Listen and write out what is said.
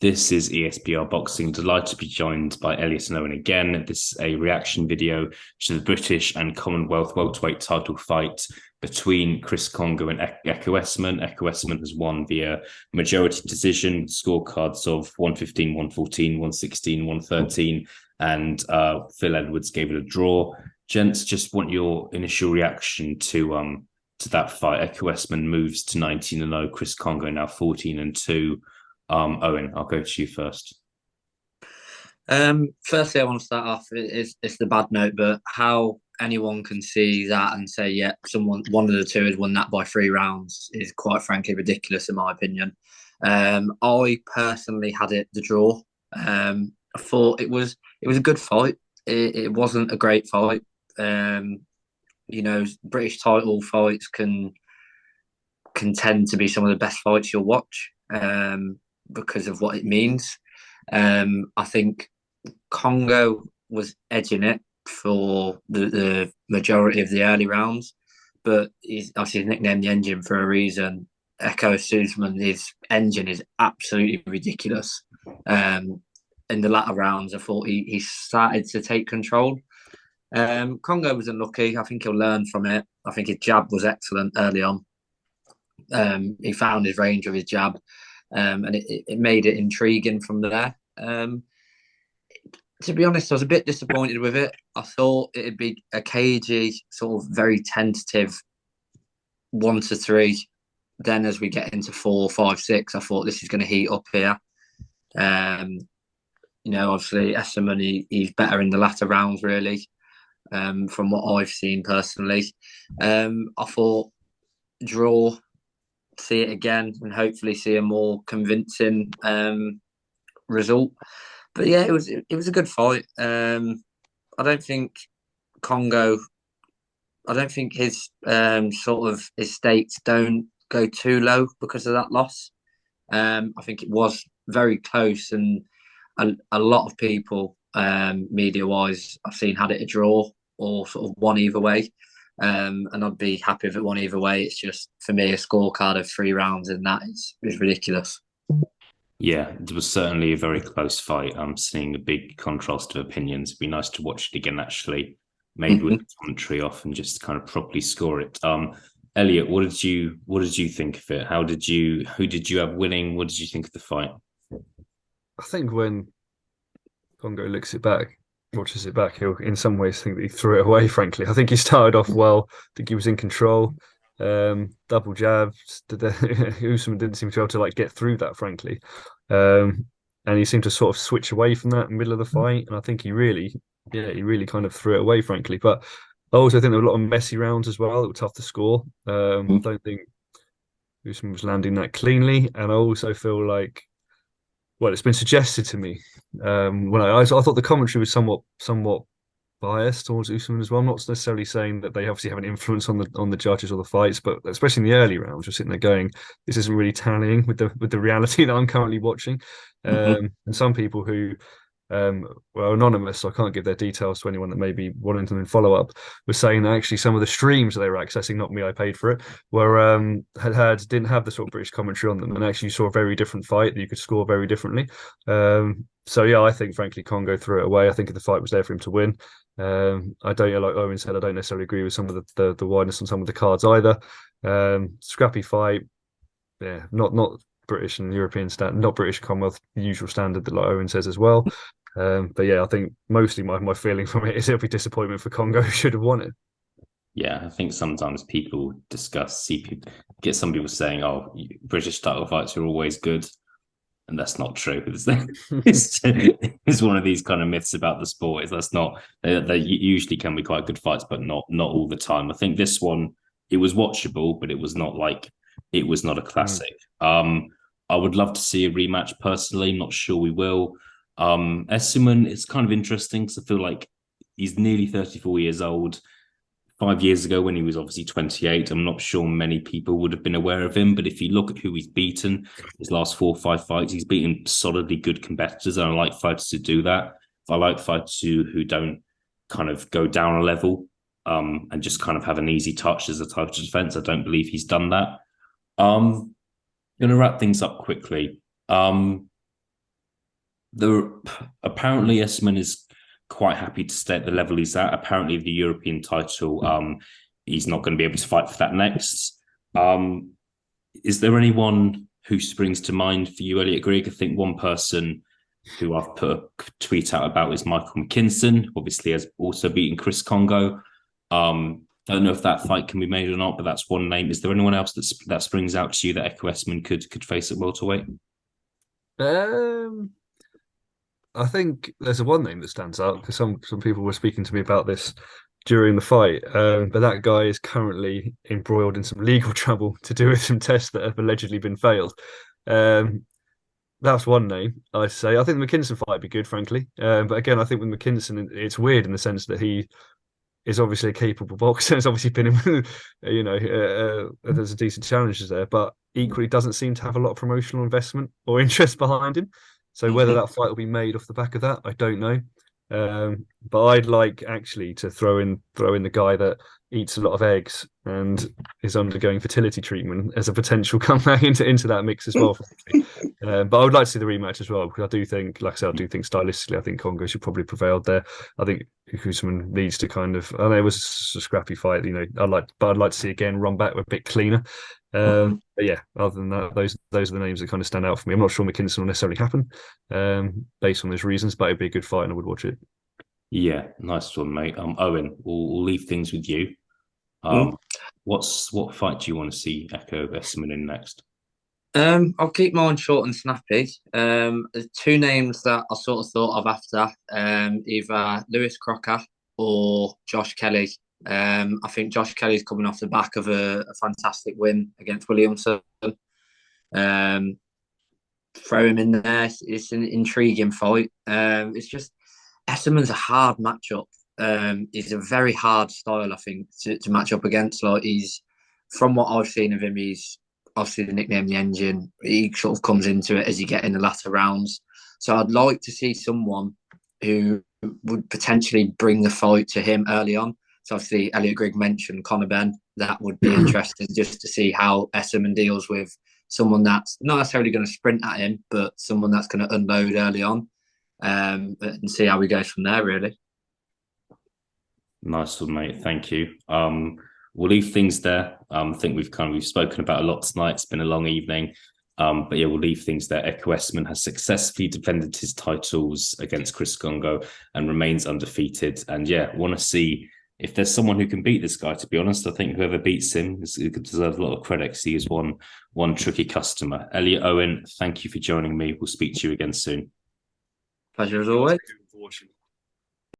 This is ESPR Boxing. Delighted to be joined by Elliot and Owen again. This is a reaction video to the British and Commonwealth welterweight title fight between Chris Kongo and Ekow Essuman. Ekow Essuman has won via majority decision, scorecards of 115, 114, 116, 113, and Phil Edwards gave it a draw. Gents, just want your initial reaction to that fight. Ekow Essuman moves to 19-0. Chris Kongo now 14-2. Owen, I'll go to you first. Firstly, I want to start off. It's the bad note, but how anyone can see that and say, yeah, one of the two has won that by 3 rounds is quite frankly ridiculous, in my opinion. I personally had it the draw. I thought it was a good fight. It wasn't a great fight. British title fights can tend to be some of the best fights you'll watch. Because of what it means. I think Kongo was edging it for the majority of the early rounds, but he's obviously nicknamed the engine for a reason. Ekow Essuman, his engine is absolutely ridiculous. In the latter rounds, I thought he started to take control. Kongo was unlucky. I think he'll learn from it. I think his jab was excellent early on. He found his range with his jab. And it made it intriguing from there. To be honest, I was a bit disappointed with it. I thought it'd be a cagey, sort of very tentative 1-3. Then as we get into 4, 5, 6, I thought this is going to heat up here. Obviously Essuman, he's better in the latter rounds, really, from what I've seen personally. I thought draw, see it again and hopefully see a more convincing result. But yeah, it was a good fight. I don't think Kongo. I don't think his sort of his stakes don't go too low because of that loss. I think it was very close, and a lot of people, media wise, I've seen had it a draw or sort of one either way. And I'd be happy if it won either way. It's just, for me, a scorecard of 3 rounds and that is ridiculous. Yeah, it was certainly a very close fight. I'm seeing a big contrast of opinions. It'd be nice to watch it again, actually, maybe with the commentary off and just kind of properly score it. Elliot, what did you think of it? Who did you have winning? What did you think of the fight? I think when Kongo watches it back, he'll in some ways think that he threw it away, frankly. I think he started off well. I think he was in control. Double jabs. Usman didn't seem to be able to get through that, frankly. And he seemed to sort of switch away from that in the middle of the fight. And I think he really kind of threw it away, frankly. But I also think there were a lot of messy rounds as well that were tough to score. I don't think Usman was landing that cleanly. And I also feel like, well, it's been suggested to me when I thought the commentary was somewhat biased towards Usman as well. I'm not necessarily saying that they obviously have an influence on the judges or the fights, but especially in the early rounds, you're sitting there going, this isn't really tallying with the reality that I'm currently watching. And some people who were anonymous, so I can't give their details to anyone that may be wanting them in follow up, was saying that actually some of the streams that they were accessing, not me, I paid for it, were didn't have the sort of British commentary on them, and actually you saw a very different fight that you could score very differently. So yeah, I think frankly Kongo threw it away. I think the fight was there for him to win. I don't, like Owen said, I don't necessarily agree with some of the wideness on some of the cards either. Scrappy fight, yeah, not British and European standard, not British Commonwealth usual standard that like Owen says as well. But yeah, I think mostly my feeling from it is it'll be disappointment for Kongo, who should have won it. Yeah, I think sometimes people get some people saying, "Oh, British title fights are always good," and that's not true. It's one of these kind of myths about the sport. That's not. They usually can be quite good fights, but not all the time. I think this one, it was watchable, but it was not a classic. I would love to see a rematch personally. I'm not sure we will. Essuman, it's kind of interesting because I feel like he's nearly 34 years old. 5 years ago, when he was obviously 28, I'm not sure many people would have been aware of him. But if you look at who he's beaten, his last 4 or 5 fights, he's beaten solidly good competitors. And I like fighters who do that. I like fighters who don't kind of go down a level and just kind of have an easy touch as a type of defense. I don't believe he's done that. Going to wrap things up quickly. Apparently Essuman is quite happy to stay at the level he's at. Apparently, the European title, he's not going to be able to fight for that next. Is there anyone who springs to mind for you, Elliot Grigg? I think one person who I've put a tweet out about is Michael Mckinson. Obviously, has also beaten Chris Kongo. Don't know if that fight can be made or not, but that's one name. Is there anyone else that springs out to you that Ekow Essuman could face at welterweight? I think there's a one name that stands out because some people were speaking to me about this during the fight, but that guy is currently embroiled in some legal trouble to do with some tests that have allegedly been failed. That's one name I'd say. I think the Mckinson fight would be good, frankly. But again, I think with Mckinson, it's weird in the sense that he is obviously a capable boxer. Has obviously been in, there's a decent challenges there, but equally doesn't seem to have a lot of promotional investment or interest behind him. So whether that fight will be made off the back of that, I don't know. But I'd like actually to throw in the guy that eats a lot of eggs and is undergoing fertility treatment as a potential comeback into that mix as well. But I would like to see the rematch as well because I do think, like I said, I do think stylistically, I think Kongo should probably prevail there. I think Essuman needs to kind of. I know it was a scrappy fight, but I'd like to see again run back a bit cleaner. But yeah, other than that, those are the names that kind of stand out for me. I'm not sure Mckinson will necessarily happen based on those reasons, but it'd be a good fight and I would watch it. Yeah, nice one, mate. Owen, we'll leave things with you. What fight do you want to see Ekow Essuman in next? I'll keep mine short and snappy. There's two names that I sort of thought of after, either Lewis Crocker or Josh Kelly. I think Josh Kelly's coming off the back of a fantastic win against Williamson. Throw him in there. It's an intriguing fight. It's just Essuman's a hard matchup. He's a very hard style, I think, to match up against. Like from what I've seen of him, he's obviously the nickname the Engine. He sort of comes into it as you get in the latter rounds. So I'd like to see someone who would potentially bring the fight to him early on. So obviously Elliot Grigg mentioned Conor Benn. That would be interesting just to see how Essuman deals with someone that's not necessarily going to sprint at him, but someone that's going to unload early on, and see how he goes from there, really. Nice one, mate. Thank you. We'll leave things there. I think we've spoken about a lot tonight. It's been a long evening. But yeah, we'll leave things there. Ekow Essuman has successfully defended his titles against Chris Kongo and remains undefeated. And yeah, want to see if there's someone who can beat this guy. To be honest, I think whoever beats him deserves a lot of credit because he is one tricky customer. Elliot, Owen, thank you for joining me. We'll speak to you again soon. Pleasure as always.